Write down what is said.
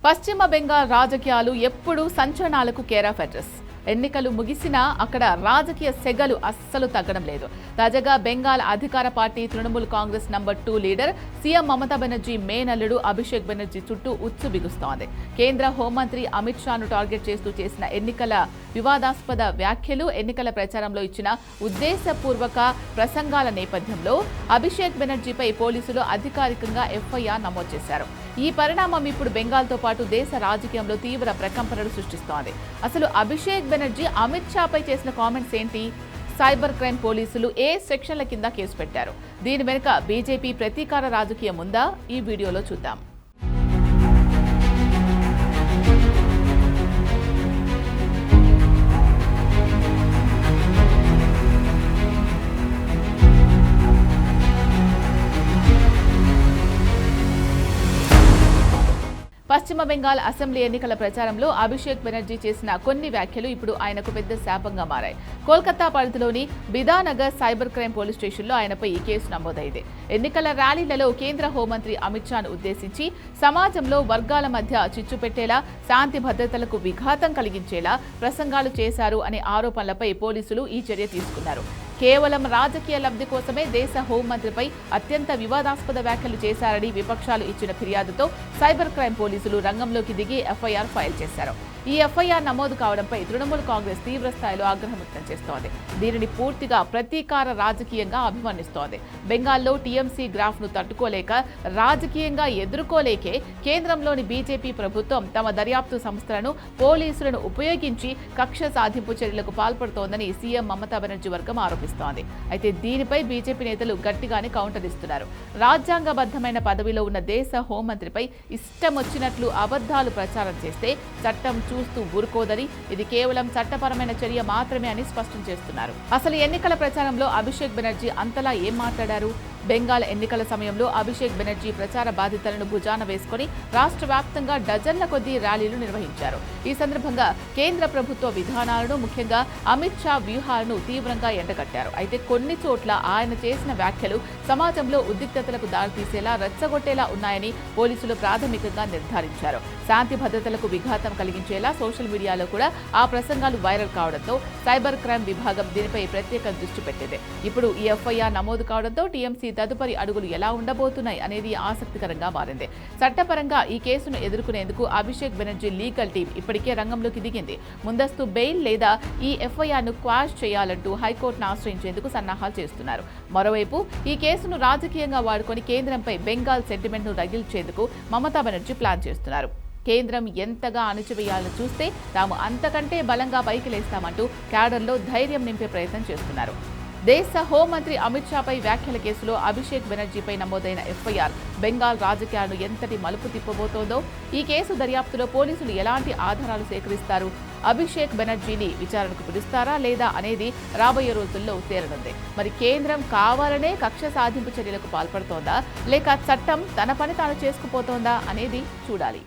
పశ్చిమ బెంగాల్ రాజకీయాలు ఎప్పుడూ సంచలనాలకు కేర్ ఆఫ్ అడ్రస్. ఎన్నికలు ముగిసినా అక్కడ రాజకీయ సెగలు అస్సలు తగ్గడం లేదు. తాజాగా బెంగాల్ అధికార party Trinamool Congress number 2 leader CM Mamata Banerjee మేనల్లుడు అభిషేక్ బెనర్జీ చుట్టూ ఉచ్చు బిగుస్తోంది. కేంద్ర హోంమంత్రి అమిత్ షాను టార్గెట్ చేస్తూ చేసిన ఎన్నికల వివాదాస్పద వ్యాఖ్యలు, ఎన్నికల ప్రచారంలో ఇచ్చిన ఉద్దేశపూర్వక ప్రసంగాల నేపథ్యంలో అభిషేక్ బెనర్జీపై పోలీసులు అధికారికంగా ఎఫ్ఐఆర్ నమోదు చేశారు. ఈ పరిణామం ఇప్పుడు బెంగాల్తో పాటు దేశ రాజకీయంలో తీవ్ర ప్రకంపనలు సృష్టిస్తోంది. అసలు అభిషేక్ బెనర్జీ అమిత్ షాపై చేసిన కామెంట్స్ ఏంటి? సైబర్ క్రైమ్ పోలీసులు ఏ సెక్షన్ల కింద కేసు పెట్టారు? దీని వెనుక బీజేపీ ప్రతీకార రాజకీయం ఉందా? ఈ వీడియోలో చూద్దాం. పశ్చిమ బెంగాల్ అసెంబ్లీ ఎన్నికల ప్రచారంలో అభిషేక్ బెనర్జీ చేసిన కొన్ని వ్యాఖ్యలు ఇప్పుడు ఆయనకు పెద్ద శాపంగా మారాయి. కోల్కతా పరిధిలోని బిదానగర్ సైబర్ క్రైమ్ పోలీస్ స్టేషన్లో ఆయనపై ఈ కేసు నమోదైంది. ఎన్నికల ర్యాలీలలో కేంద్ర హోంమంత్రి అమిత్ షాను ఉద్దేశించి సమాజంలో వర్గాల మధ్య చిచ్చు పెట్టేలా, శాంతి భద్రతలకు విఘాతం కలిగించేలా ప్రసంగాలు చేశారు అనే ఆరోపణలపై పోలీసులు ఈ చర్య తీసుకున్నారు. కేవలం రాజకీయ లబ్ధి కోసమే దేశ హోంమంత్రిపై అత్యంత వివాదాస్పద వ్యాఖ్యలు చేశారని విపక్షాలు ఇచ్చిన ఫిర్యాదుతో సైబర్ క్రైమ్ పోలీసులు రంగంలోకి దిగి ఎఫ్ఐఆర్ ఫైల్ చేశారు. ఈ ఎఫ్ఐఆర్ నమోదు కావడంపై తృణమూల్ కాంగ్రెస్ తీవ్ర స్థాయిలో ఆగ్రహం వ్యక్తం చేస్తోంది. దీనిని పూర్తిగా ప్రతీకార రాజకీయంగా అభివర్ణిస్తోంది. బెంగాల్లో టీఎంసీ గ్రాఫ్ను తట్టుకోలేక, రాజకీయంగా ఎదుర్కోలేకే కేంద్రంలోని బీజేపీ ప్రభుత్వం తమ దర్యాప్తు సంస్థలను, పోలీసులను ఉపయోగించి కక్ష సాధింపు చర్యలకు పాల్పడుతోందని సీఎం మమతా బెనర్జీ వర్గం ఆరోపిస్తోంది. అయితే దీనిపై బీజేపీ నేతలు గట్టిగానే కౌంటర్ ఇస్తున్నారు. రాజ్యాంగబద్ధమైన పదవిలో ఉన్న దేశ హోంమంత్రిపై ఇష్టం వచ్చినట్లు అబద్ధాలు ప్రచారం చేస్తే చట్టం చూస్తూ ఊరుకోదని, ఇది కేవలం చట్టపరమైన చర్య మాత్రమే అని స్పష్టం చేస్తున్నారు. అసలు ఎన్నికల ప్రచారంలో అభిషేక్ బెనర్జీ అంతలా ఏం మాట్లాడారు? బెంగాల్ ఎన్నికల సమయంలో అభిషేక్ బెనర్జీ ప్రచార బాధ్యతలను భుజాన వేసుకుని రాష్ట్ర వ్యాప్తంగా డజన్ల కొద్దీ ర్యాలీలు నిర్వహించారు. ఈ సందర్భంగా కేంద్ర ప్రభుత్వ విధానాలను, ముఖ్యంగా అమిత్ షా వ్యూహాలను తీవ్రంగా ఎండగట్టారు. అయితే కొన్ని చోట్ల ఆయన చేసిన వ్యాఖ్యలు సమాజంలో ఉద్రిక్తతలకు దారితీసేలా, రెచ్చగొట్టేలా ఉన్నాయని పోలీసులు ప్రాథమికంగా నిర్ధారించారు. శాంతి భద్రతలకు విఘాతం కలిగించేలా సోషల్ మీడియాలో కూడా ఆ ప్రసంగాలు వైరల్ కావడంతో సైబర్ క్రైమ్ విభాగం దీనిపై ప్రత్యేక దృష్టి పెట్టింది. ఇప్పుడు ఈ ఎఫ్ఐఆర్ నమోదు కావడంతో టీఎంసీ తదుపరి అడుగులు ఎలా ఉండబోతున్నాయి అనేది ఆసక్తికరంగా మారింది. చట్టపరంగా ఈ కేసును ఎదుర్కొనేందుకు అభిషేక్ బెనర్జీ లీగల్ టీం ఇప్పటికే రంగంలోకి దిగింది. ముందస్తు బెయిల్ లేదా ఈ ఎఫ్ఐఆర్ను క్వాష్ చేయాలంటూ హైకోర్టును ఆశ్రయించేందుకు సన్నాహాలు చేస్తున్నారు. మరోవైపు ఈ కేసును రాజకీయంగా వాడుకొని కేంద్రంపై బెంగాల్ సెంటిమెంట్ను రగిల్చేందుకు మమతా బెనర్జీ ప్లాన్ చేస్తున్నారు. కేంద్రం ఎంతగా అణచివేయాలని చూస్తే తాము అంతకంటే బలంగా పైకి లేస్తామంటూ క్యాడర్లో ధైర్యం నింపే ప్రయత్నం చేస్తున్నారు. దేశ హోంమంత్రి అమిత్ షాపై వ్యాఖ్యల కేసులో అభిషేక్ బెనర్జీపై నమోదైన ఎఫ్ఐఆర్ బెంగాల్ రాజకీయాలను ఎంతటి మలుపు తిప్పబోతోందో, ఈ కేసు దర్యాప్తులో పోలీసులు ఎలాంటి ఆధారాలు సేకరిస్తారు, అభిషేక్ బెనర్జీని విచారణకు పిలుస్తారా లేదా అనేది రాబోయే రోజుల్లో తేలనుంది. మరి కేంద్రం కావాలనే కక్ష సాధింపు చర్యలకు పాల్పడుతోందా, లేక చట్టం తన పని తాను చేసుకుపోతోందా అనేది చూడాలి.